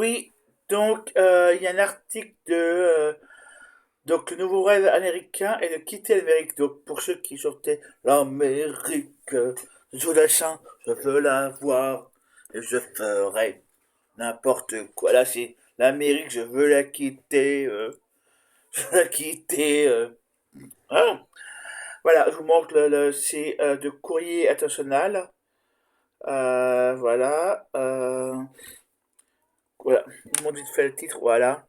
Oui, donc il y a un article donc le nouveau rêve américain est de quitter l'Amérique. Donc pour ceux qui sortaient l'Amérique, je la sens, je veux la voir et je ferai n'importe quoi. Là c'est l'Amérique, je veux la quitter, je veux la quitter. Hein. Voilà, je vous montre c'est de Courrier International. Voilà, voilà, je vous montre vite fait le titre. Voilà,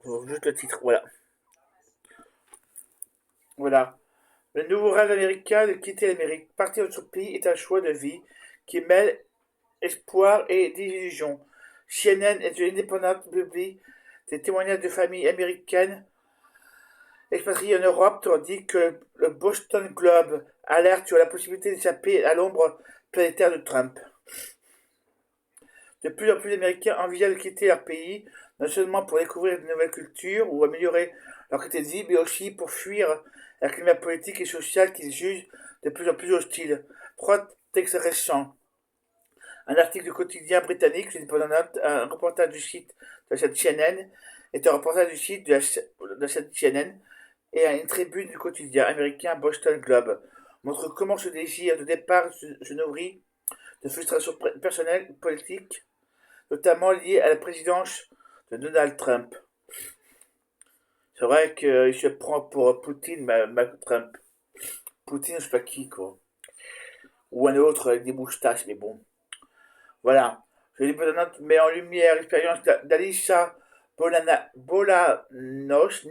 je vous montre juste le titre. Voilà. Voilà. Le nouveau rêve américain de quitter l'Amérique, partir de son pays est un choix de vie qui mêle espoir et désillusion. CNN est une indépendante publie des témoignages de familles américaines expatriées en Europe, tandis que le Boston Globe alerte sur la possibilité d'échapper à l'ombre planétaire de Trump. De plus en plus d'Américains envisagent de quitter leur pays, non seulement pour découvrir de nouvelles cultures ou améliorer leur qualité de vie, mais aussi pour fuir un climat politique et social qu'ils jugent de plus en plus hostile. Trois textes récents. Un article du quotidien britannique, un reportage du site de cette CNN, est un reportage du site de cette CNN, et une tribune du quotidien américain Boston Globe montre comment ce désir de départ se nourrit de frustrations personnelles et politiques, notamment liées à la présidence de Donald Trump. C'est vrai qu'il se prend pour Poutine, Trump. Poutine, je sais pas qui, quoi. Ou un autre avec des moustaches, mais bon. Voilà. Je note met en lumière l'expérience d'Alisha Bolanos,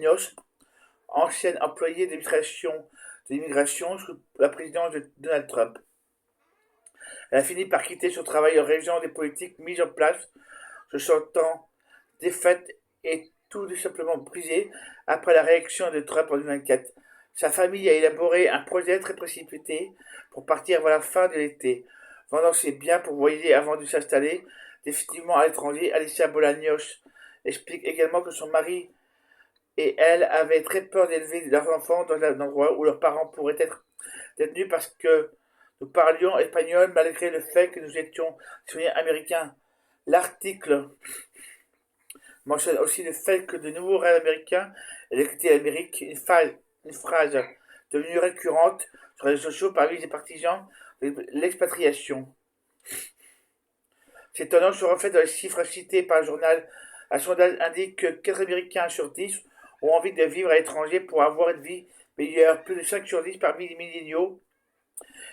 ancienne employée de l'immigration sous la présidence de Donald Trump. Elle a fini par quitter son travail en raison des politiques mises en place, se sentant défaite et tout simplement brisée après la réaction de Trump en 2024. Sa famille a élaboré un projet très précipité pour partir avant la fin de l'été, vendant ses biens pour voyager avant de s'installer définitivement à l'étranger. Alicia Bolaños explique également que son mari et elle avaient très peur d'élever leurs enfants dans un endroit où leurs parents pourraient être détenus parce que nous parlions espagnol malgré le fait que nous étions citoyens américains. L'article mentionne aussi le fait que de nouveaux rêves américains et l'équité l'Amérique, une phrase devenue récurrente sur les réseaux sociaux parmi les partisans de l'expatriation. Ces tendances se reflètent dans les chiffres cités par le journal. Un sondage indique que 4 Américains sur 10 ont envie de vivre à l'étranger pour avoir une vie meilleure. Plus de 5 sur 10 parmi les milléniaux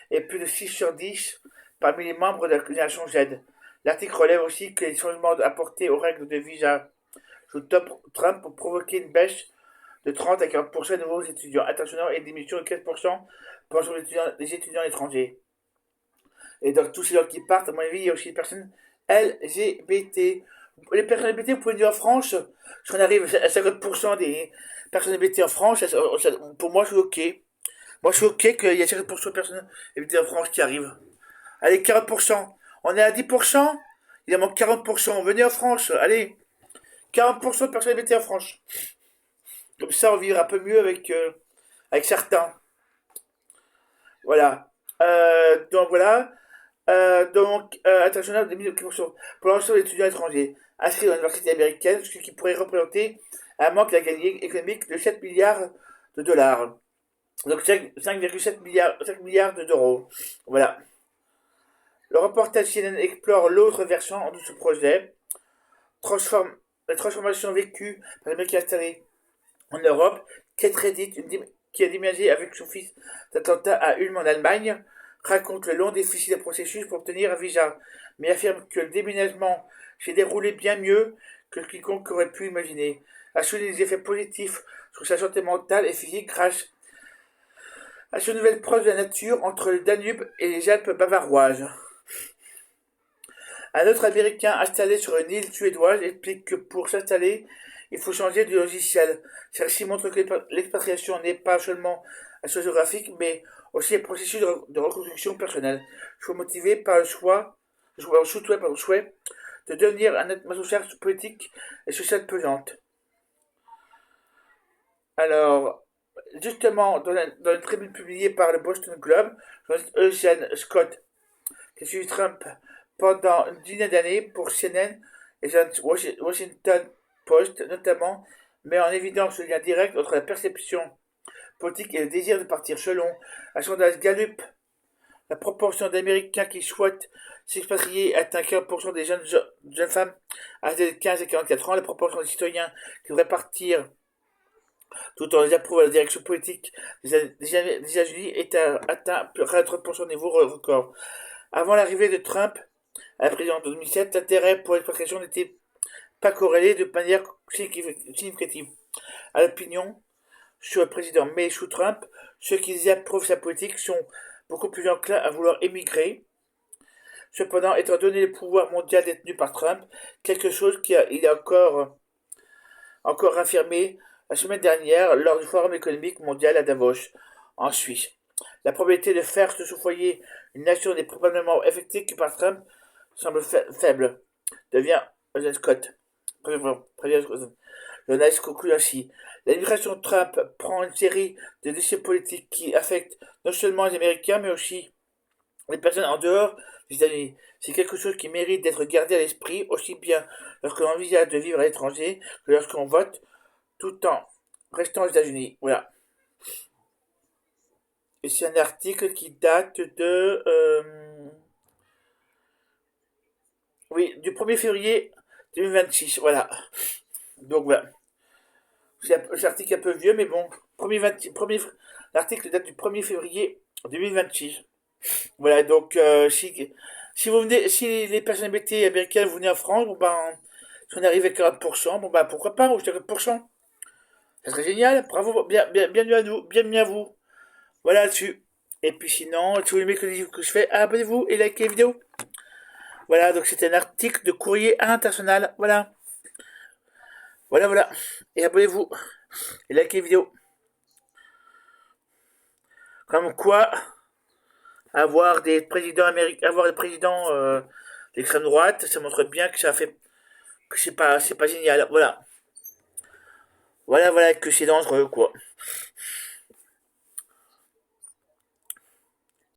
et plus de 6 sur 10 parmi les membres de la génération Z. L'article relève aussi que les changements apportés aux règles de visa sous Trump ont provoqué une baisse de 30 à 40% de nouveaux étudiants internationaux et une diminution de 15% pour les étudiants étrangers. Et donc tous ces gens qui partent, à mon avis, il y a aussi des personnes LGBT. Les personnes LGBT, vous pouvez dire en France, si on arrive à 50% des personnes LGBT en France, pour moi, je suis OK. Moi, je suis OK qu'il y ait 50% de personnes LGBT en France qui arrivent. Allez, 40%. On est à 10%, il en manque 40%. Venez en France, allez. 40% de personnes LGBT en France. Comme ça, on vivra un peu mieux avec certains. Voilà. Donc voilà. International de 1000% pour l'ensemble des étudiants étrangers inscrits dans l'université américaine, ce qui pourrait représenter un manque économique de 7 milliards de dollars. Donc 5,7 milliards, 5 milliards d'euros. Voilà. Le reportage CNN explore l'autre versant de ce projet, la transformation vécue par les Américains installés en Europe. Kate Reddit, qui a déménagé avec son fils d'Atlanta à Ulm en Allemagne, raconte le long et difficile processus pour obtenir un visa, mais affirme que le déménagement s'est déroulé bien mieux que quiconque aurait pu imaginer. A souligné les effets positifs sur sa santé mentale et physique grâce à ce nouvel proche de la nature entre le Danube et les Alpes bavaroises. Un autre Américain installé sur une île suédoise explique que pour s'installer, il faut changer de logiciel. Celle-ci montre que l'expatriation n'est pas seulement un choix géographique, mais aussi un processus de reconstruction personnelle. Je suis motivé par le souhait de devenir un atmosphère politique et sociale pesante. Alors, justement, dans une tribune publiée par le Boston Globe, Eugene Scott, qui suit Trump pendant une dizaine d'années pour CNN et The Washington Post notamment, met en évidence le lien direct entre la perception politique et le désir de partir. Selon un sondage Gallup, la proportion d'Américains qui souhaitent s'expatrier atteint 40% des jeunes femmes âgées de 15 et 44 ans. La proportion des citoyens qui devraient partir tout en approuvant la direction politique des États-Unis est atteint près de 30% niveau record. Avant l'arrivée de Trump à la présidence de 2007, l'intérêt pour l'expatriation n'était pas corrélé de manière significative à l'opinion sur le président. Mais sous Trump, ceux qui approuvent sa politique sont beaucoup plus enclins à vouloir émigrer. Cependant, étant donné le pouvoir mondial détenu par Trump, quelque chose qu'il a encore affirmé la semaine dernière lors du Forum économique mondial à Davos, en Suisse. La probabilité de faire de ce foyer une nation n'est probablement affectée que par Trump semble faible, devient Scott. Journaliste conclut ainsi. L'administration Trump prend une série de décisions politiques qui affectent non seulement les Américains, mais aussi les personnes en dehors des États-Unis. C'est quelque chose qui mérite d'être gardé à l'esprit, aussi bien lorsqu'on envisage de vivre à l'étranger que lorsqu'on vote, tout en restant aux États-Unis. Voilà. Et c'est un article qui date de... oui, du 1er février 2026. Voilà. Donc voilà. C'est un article un peu vieux, mais bon. L'article date du 1er février 2026. Voilà, donc si vous venez, si les personnes LGBT américaines vous venez en France, bon ben, si on arrive à 40%, bon ben pourquoi pas, ou 50%. Ça serait génial, bravo, bienvenue à nous, bienvenue à vous. Voilà là-dessus. Et puis sinon, si vous aimez que je fais, abonnez-vous et likez la vidéo. Voilà, donc c'était un article de Courrier International, voilà. Voilà. Et abonnez-vous et likez la vidéo. Comme quoi, avoir des présidents américains, avoir des présidents d'extrême droite, ça montre bien que ça fait que c'est pas génial. Voilà, que c'est dangereux quoi.